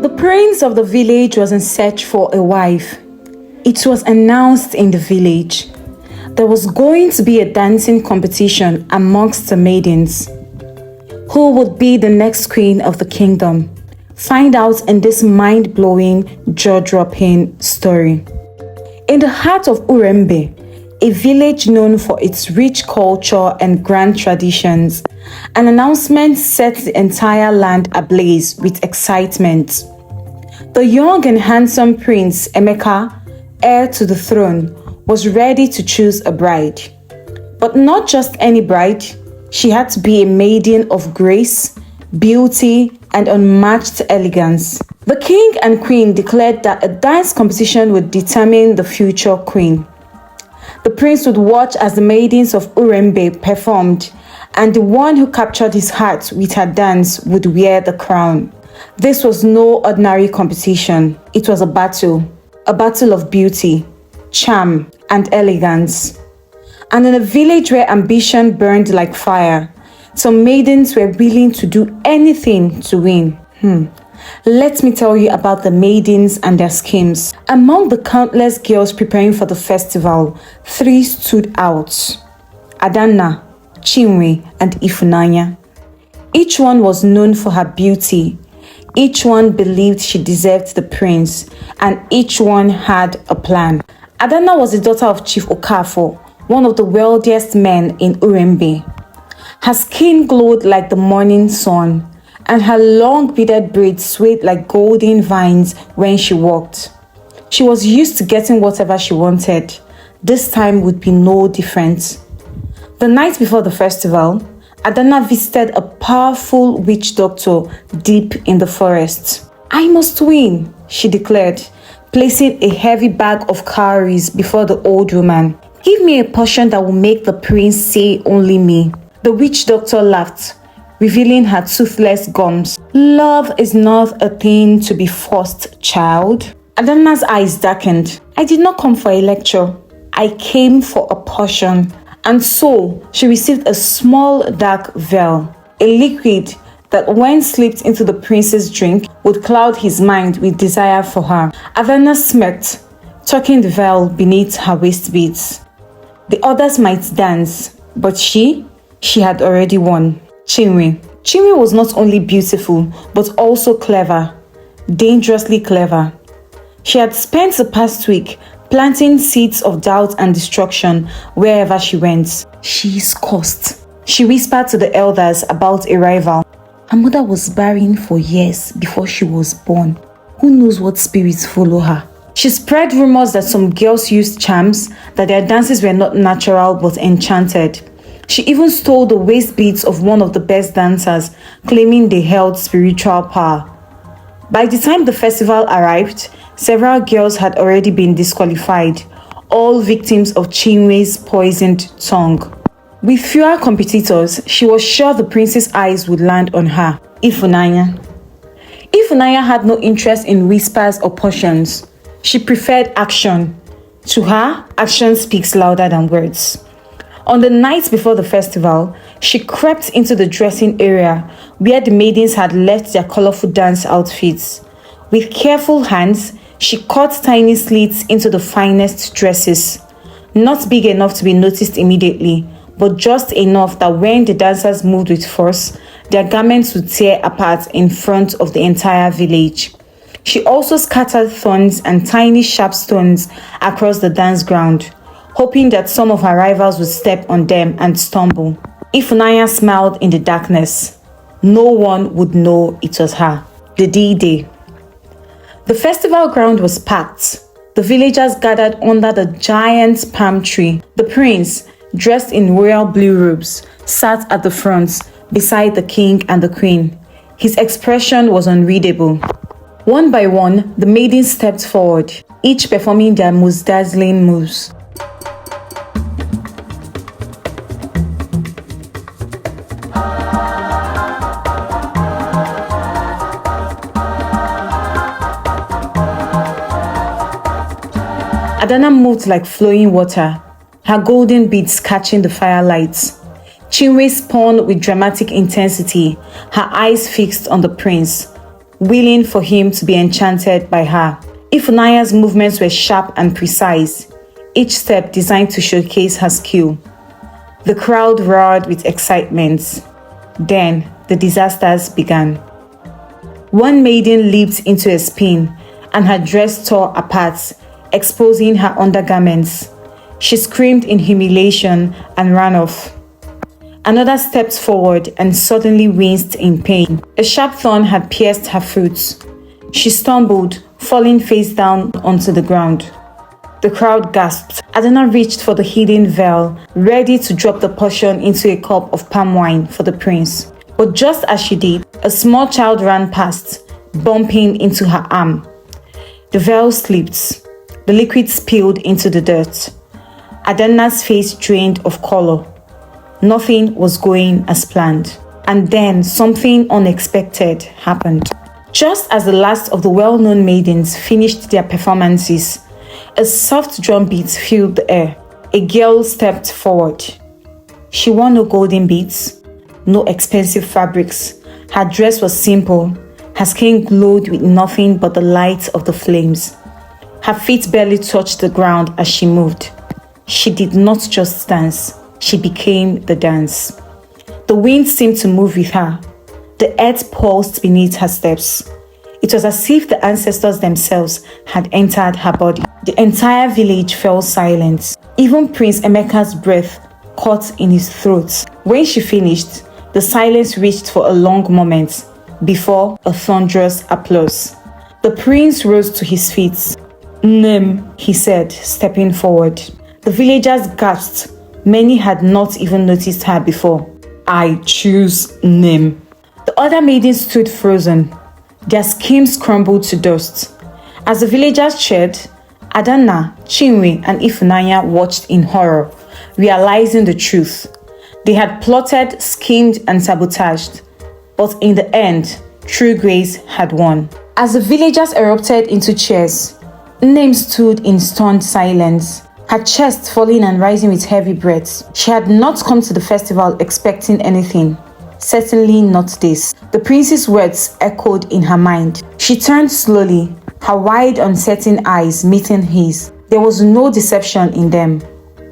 The prince of the village was in search for a wife. It was announced in the village. There was going to be a dancing competition amongst the maidens. Who would be the next queen of the kingdom? Find out in this mind-blowing, jaw-dropping story. In the heart of Urembe, a village known for its rich culture and grand traditions, an announcement set the entire land ablaze with excitement. The young and handsome Prince Emeka, heir to the throne, was ready to choose a bride. But not just any bride, she had to be a maiden of grace, beauty, and unmatched elegance. The king and queen declared that a dance competition would determine the future queen. The prince would watch as the maidens of Urembe performed, and the one who captured his heart with her dance would wear the crown. This was no ordinary competition. It was a battle of beauty, charm, and elegance. And in a village where ambition burned like fire, some maidens were willing to do anything to win. Let me tell you about the maidens and their schemes. Among the countless girls preparing for the festival, 3 stood out: Adanna, Chinwe, and Ifunanya. Each one was known for her beauty. Each one believed she deserved the prince, and each one had a plan. Adanna was the daughter of Chief Okafor, one of the wealthiest men in Urembe. Her skin glowed like the morning sun, and her long beaded braids swayed like golden vines when she walked. She was used to getting whatever she wanted. This time would be no different. The night before the festival, Adanna visited a powerful witch doctor deep in the forest. "I must win," she declared, placing a heavy bag of cowries before the old woman. "Give me a potion that will make the prince say only me." The witch doctor laughed, revealing her toothless gums. "Love is not a thing to be forced, child." Adanna's eyes darkened. "I did not come for a lecture. I came for a potion." And so she received a small dark veil, a liquid that when slipped into the prince's drink would cloud his mind with desire for her. Adanna smirked, tucking the veil beneath her waist beads. The others might dance, but she had already won. Chinwe was not only beautiful, but also clever, dangerously clever. She had spent the past week planting seeds of doubt and destruction wherever she went. "She is cursed," she whispered to the elders about a rival. "Her mother was barren for years before she was born. Who knows what spirits follow her?" She spread rumors that some girls used charms, that their dances were not natural but enchanted. She even stole the waist beads of one of the best dancers, claiming they held spiritual power. By the time the festival arrived, several girls had already been disqualified, all victims of Chinwe's poisoned tongue. With fewer competitors, she was sure the prince's eyes would land on her. Ifunanya had no interest in whispers or potions. She preferred action. To her, action speaks louder than words. On the night before the festival, she crept into the dressing area where the maidens had left their colorful dance outfits. With careful hands, she cut tiny slits into the finest dresses. Not big enough to be noticed immediately, but just enough that when the dancers moved with force, their garments would tear apart in front of the entire village. She also scattered thorns and tiny sharp stones across the dance ground, hoping that some of her rivals would step on them and stumble. Ifunanya smiled in the darkness. No one would know it was her. The D-Day. The festival ground was packed. The villagers gathered under the giant palm tree. The prince, dressed in royal blue robes, sat at the front beside the king and the queen. His expression was unreadable. One by one, the maidens stepped forward, each performing their most dazzling moves. Adanna moved like flowing water, her golden beads catching the firelight. Chinwe spun with dramatic intensity, her eyes fixed on the prince. willing for him to be enchanted by her. Ifunaya's movements were sharp and precise, each step designed to showcase her skill. The crowd roared with excitement. Then the disasters began. One maiden leaped into a spin, and her dress tore apart, exposing her undergarments. She screamed in humiliation and ran off. Another stepped forward and suddenly winced in pain. A sharp thorn had pierced her foot. She stumbled, falling face down onto the ground. The crowd gasped. Adanna reached for the hidden veil, ready to drop the portion into a cup of palm wine for the prince. But just as she did, a small child ran past, bumping into her arm. The veil slipped. The liquid spilled into the dirt. Adanna's face drained of color. Nothing was going as planned. And then something unexpected happened. Just as the last of the well-known maidens finished their performances, a soft drum beat filled the air. A girl stepped forward. She wore no golden beads, no expensive fabrics. Her dress was simple. Her skin glowed with nothing but the light of the flames. Her feet barely touched the ground as she moved. She did not just dance, she became the dance. The wind seemed to move with her. The earth pulsed beneath her steps. It was as if the ancestors themselves had entered her body. The entire village fell silent. Even Prince Emeka's breath caught in his throat. When she finished, the silence reached for a long moment before a thunderous applause. The prince rose to his feet. "Nem," he said, stepping forward. The villagers gasped. Many had not even noticed her before. "I choose Nem." The other maidens stood frozen. Their schemes crumbled to dust. As the villagers cheered, Adanna, Chinwe, and Ifunanya watched in horror, realizing the truth. They had plotted, schemed, and sabotaged. But in the end, true grace had won. As the villagers erupted into cheers, Nem stood in stunned silence, her chest falling and rising with heavy breaths. She had not come to the festival expecting anything. Certainly not this. The prince's words echoed in her mind. She turned slowly, her wide, uncertain eyes meeting his. There was no deception in them,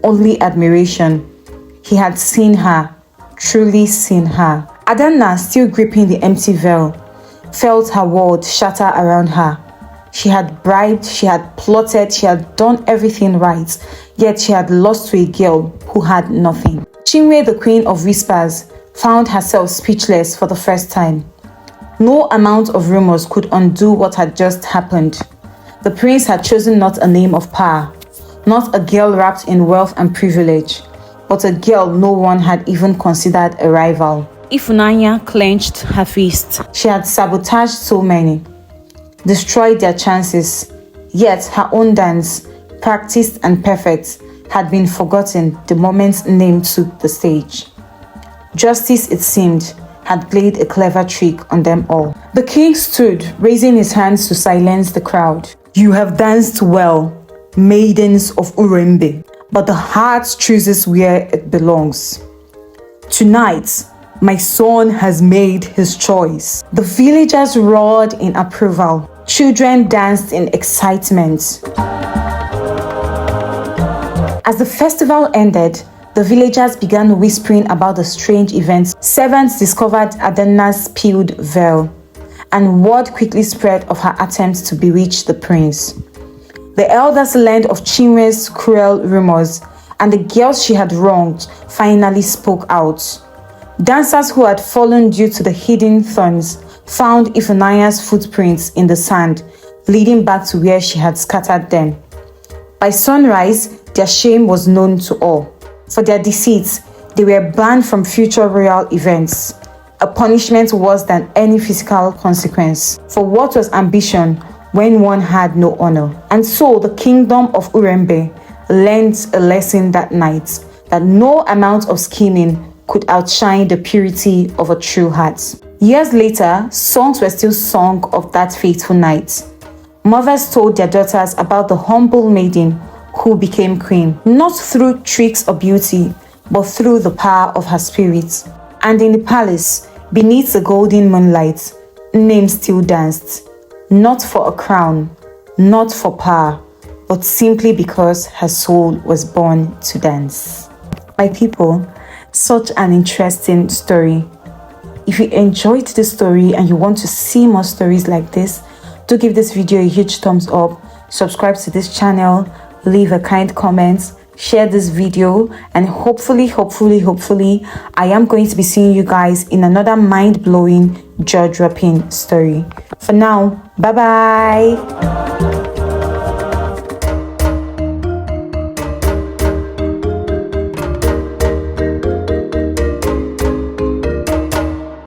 only admiration. He had seen her, truly seen her. Adanna, still gripping the empty veil, felt her world shatter around her. She had bribed, she had plotted, she had done everything right, yet she had lost to a girl who had nothing. Chinwe, the queen of whispers, found herself speechless for the first time. No amount of rumors could undo what had just happened. The prince had chosen not a name of power, not a girl wrapped in wealth and privilege, but a girl no one had even considered a rival. Ifunanya clenched her fist. She had sabotaged so many, destroyed their chances, yet her own dance, practiced and perfect, had been forgotten the moment Nem took the stage. Justice, it seemed, had played a clever trick on them all. The king stood, raising his hands to silence the crowd. "You have danced well, maidens of Urembe, but the heart chooses where it belongs. Tonight, my son has made his choice." The villagers roared in approval. Children danced in excitement. As the festival ended, the villagers began whispering about the strange events. Servants discovered Adanna's peeled veil, and word quickly spread of her attempts to bewitch the prince. The elders learned of Chinwe's cruel rumors, and the girls she had wronged finally spoke out. Dancers who had fallen due to the hidden thorns found Ifunaya's footprints in the sand, leading back to where she had scattered them. By sunrise, their shame was known to all. For their deceits, they were banned from future royal events, a punishment worse than any physical consequence. For what was ambition when one had no honor? And so the kingdom of Urembe learned a lesson that night, that no amount of scheming could outshine the purity of a true heart. Years later, songs were still sung of that fateful night. Mothers told their daughters about the humble maiden who became queen, not through tricks or beauty, but through the power of her spirit. And in the palace, beneath the golden moonlight, name still danced, not for a crown, not for power, but simply because her soul was born to dance. My people, such an interesting story. If you enjoyed this story and you want to see more stories like this, do give this video a huge thumbs up, subscribe to this channel, leave a kind comment, share this video, and hopefully I am going to be seeing you guys in another mind-blowing, jaw-dropping story. For now, bye bye.